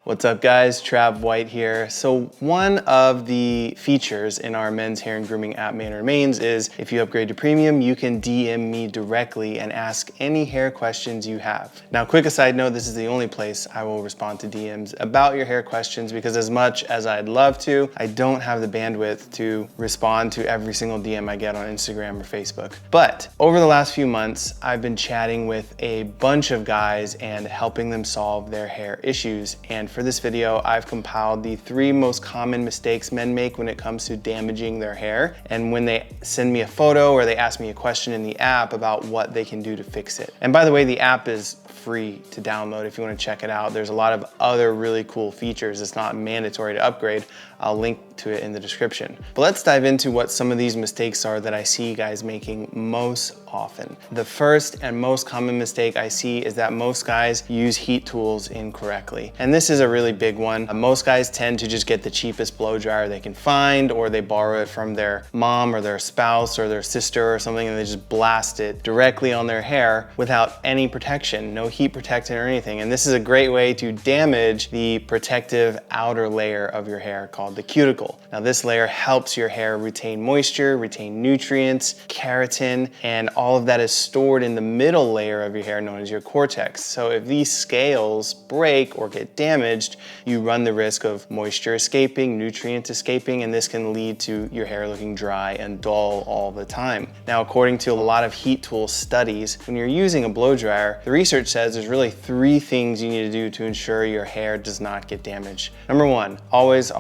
What's up guys, Trav White here. So one of the features in our men's hair and grooming app Main Remains is if you upgrade to premium, you can DM me directly and ask any hair questions you have. Now, quick aside note, this is the only place I will respond to DMs about your hair questions because as much as I'd love to, I don't have the bandwidth to respond to every single DM I get on Instagram or Facebook. But over the last few months, I've been chatting with a bunch of guys and helping them solve their hair issues. And for this video, I've compiled the 3 most common mistakes men make when it comes to damaging their hair. And when they send me a photo or they ask me a question in the app about what they can do to fix it. And by the way, the app is free to download if you want to check it out. There's a lot of other really cool features. It's not mandatory to upgrade. I'll link to it in the description. But let's dive into what some of these mistakes are that I see guys making most often. The first and most common mistake I see is that most guys use heat tools incorrectly. And this is a really big one. Most guys tend to just get the cheapest blow dryer they can find, or they borrow it from their mom or their spouse or their sister or something, and they just blast it directly on their hair without any protection, no heat protectant or anything. And this is a great way to damage the protective outer layer of your hair called the cuticle. Now this layer helps your hair retain moisture, retain nutrients, keratin, and all of that is stored in the middle layer of your hair known as your cortex. So if these scales break or get damaged, you run the risk of moisture escaping, nutrients escaping, and this can lead to your hair looking dry and dull all the time. Now, according to a lot of heat tool studies, when you're using a blow dryer, the research says there's really 3 things you need to do to ensure your hair does not get damaged. Number 1, always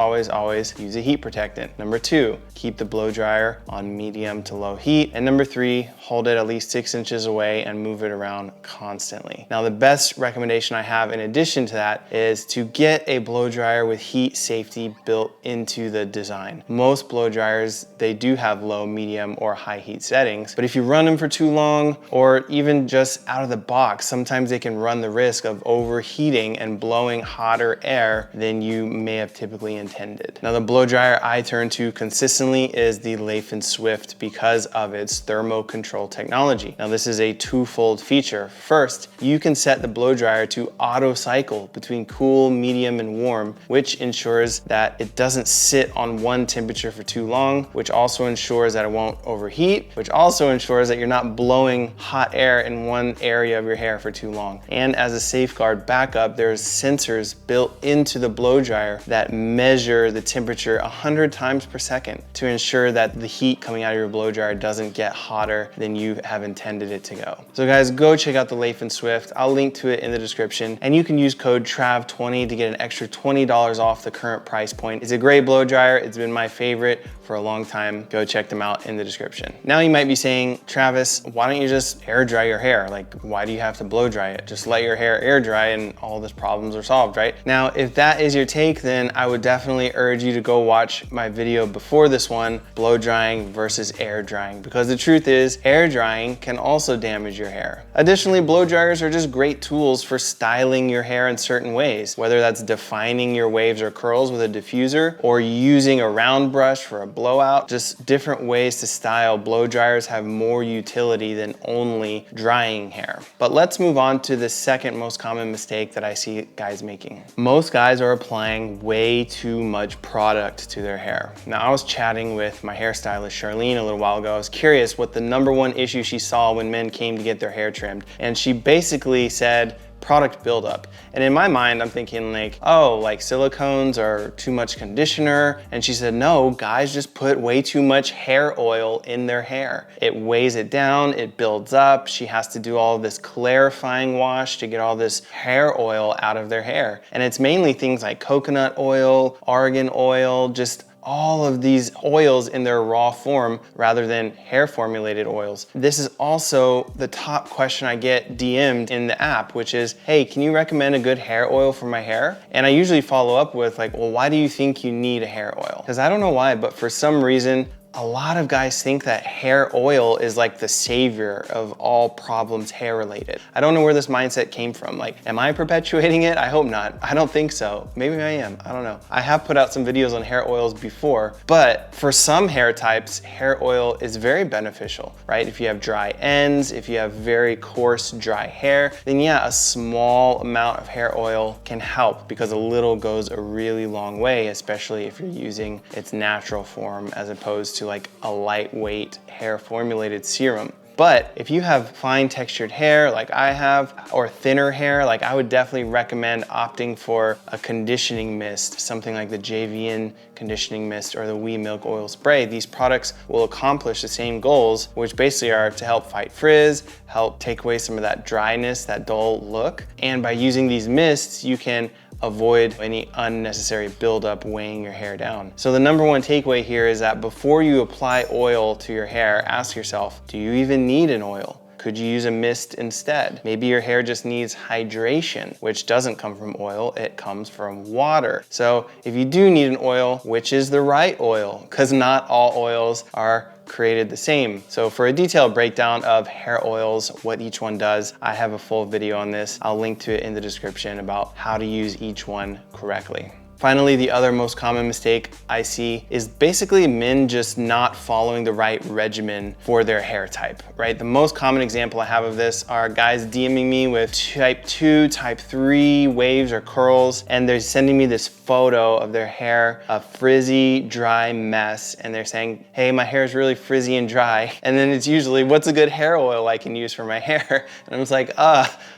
use a heat protectant. Number 2, keep the blow dryer on medium to low heat. And number 3, hold it at least 6 inches away and move it around constantly. Now, the best recommendation I have in addition to that is to get a blow dryer with heat safety built into the design. Most blow dryers, they do have low, medium, or high heat settings, but if you run them for too long or even just out of the box, sometimes they can run the risk of overheating and blowing hotter air than you may have typically intended. Now, the blow dryer I turn to consistently is the Leif & Swift because of its thermo control technology. Now, this is a 2-fold feature. First, you can set the blow dryer to auto cycle between cool, medium, and warm, which ensures that it doesn't sit on one temperature for too long, which also ensures that it won't overheat, which also ensures that you're not blowing hot air in one area of your hair for too long. And as a safeguard backup, there's sensors built into the blow dryer that measure the temperature 100 times per second to ensure that the heat coming out of your blow dryer doesn't get hotter than you have intended it to go. So guys, go check out the Leif & Swift. I'll link to it in the description, and you can use code TRAV20 to get an extra $20 off the current price point. It's a great blow dryer. It's been my favorite for a long time. Go check them out in the description. Now you might be saying, Travis, why don't you just air dry your hair? Like, why do you have to blow dry it? Just let your hair air dry and all these problems are solved, right? Now, if that is your take, then I would definitely urge you to go watch my video before this one, blow drying versus air drying, because the truth is air drying can also damage your hair. Additionally, blow dryers are just great tools for styling your hair in certain ways, whether that's defining your waves or curls with a diffuser or using a round brush for a blowout. Just different ways to style. Blow dryers have more utility than only drying hair. But let's move on to the second most common mistake that I see guys making. Most guys are applying way too much product to their hair. Now, I was chatting with my hairstylist Charlene a little while ago. I was curious what the #1 issue she saw when men came to get their hair trimmed, and she basically said product buildup. And in my mind, I'm thinking like, oh, like silicones or too much conditioner. And she said, no, guys just put way too much hair oil in their hair. It weighs it down, it builds up. She has to do all this clarifying wash to get all this hair oil out of their hair. And it's mainly things like coconut oil, argan oil, just all of these oils in their raw form rather than hair formulated oils. This is also the top question I get DM'd in the app, which is, hey, can you recommend a good hair oil for my hair? And I usually follow up with like, well, why do you think you need a hair oil? Because I don't know why, but for some reason, A lot of guys think that hair oil is like the savior of all problems hair related. I don't know where this mindset came from. Like, am I perpetuating it? I hope not. I don't think so. Maybe I am, I don't know. I have put out some videos on hair oils before, but for some hair types, hair oil is very beneficial, right? If you have dry ends, if you have very coarse, dry hair, then yeah, a small amount of hair oil can help because a little goes a really long way, especially if you're using its natural form as opposed to like a lightweight hair formulated serum. But if you have fine textured hair like I have, or thinner hair, like I would definitely recommend opting for a conditioning mist, something like the JVN conditioning mist or the We Milk Oil Spray. These products will accomplish the same goals, which basically are to help fight frizz, help take away some of that dryness, that dull look. And by using these mists, you can avoid any unnecessary buildup weighing your hair down. So the number one takeaway here is that before you apply oil to your hair, ask yourself, do you even need an oil? Could you use a mist instead? Maybe your hair just needs hydration, which doesn't come from oil, it comes from water. So if you do need an oil, which is the right oil? Because not all oils are created the same. So for a detailed breakdown of hair oils, what each one does, I have a full video on this. I'll link to it in the description about how to use each one correctly. Finally, the other most common mistake I see is basically men just not following the right regimen for their hair type, right? The most common example I have of this are guys DMing me with type 2, type 3 waves or curls, and they're sending me this photo of their hair, a frizzy, dry mess, and they're saying, hey, my hair is really frizzy and dry. And then it's usually, what's a good hair oil I can use for my hair? And I'm just like,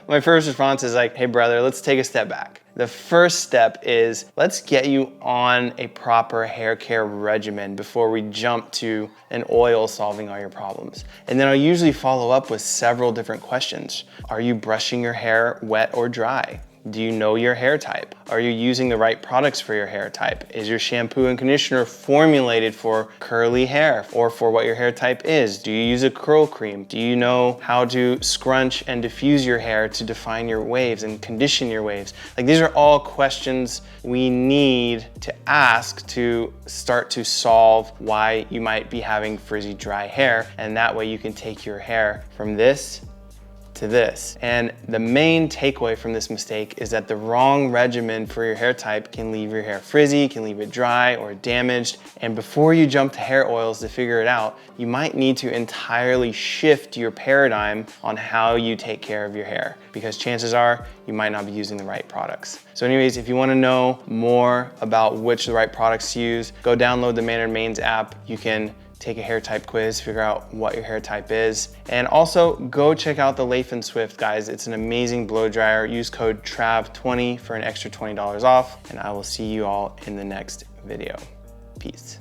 my first response is like, hey brother, let's take a step back. The first step is let's get you on a proper hair care regimen before we jump to an oil solving all your problems. And then I'll usually follow up with several different questions. Are you brushing your hair wet or dry? Do you know your hair type? Are you using the right products for your hair type? Is your shampoo and conditioner formulated for curly hair or for what your hair type is? Do you use a curl cream? Do you know how to scrunch and diffuse your hair to define your waves and condition your waves? Like, these are all questions we need to ask to start to solve why you might be having frizzy, dry hair. And that way you can take your hair from this to this. And the main takeaway from this mistake is that the wrong regimen for your hair type can leave your hair frizzy, can leave it dry or damaged. And before you jump to hair oils to figure it out, you might need to entirely shift your paradigm on how you take care of your hair, because chances are you might not be using the right products. So anyways, if you want to know more about which the right products to use, go download the Mannered Mains app. You can take a hair type quiz, figure out what your hair type is. And also go check out the Leif & Swift, guys. It's an amazing blow dryer. Use code TRAV20 for an extra $20 off, and I will see you all in the next video. Peace.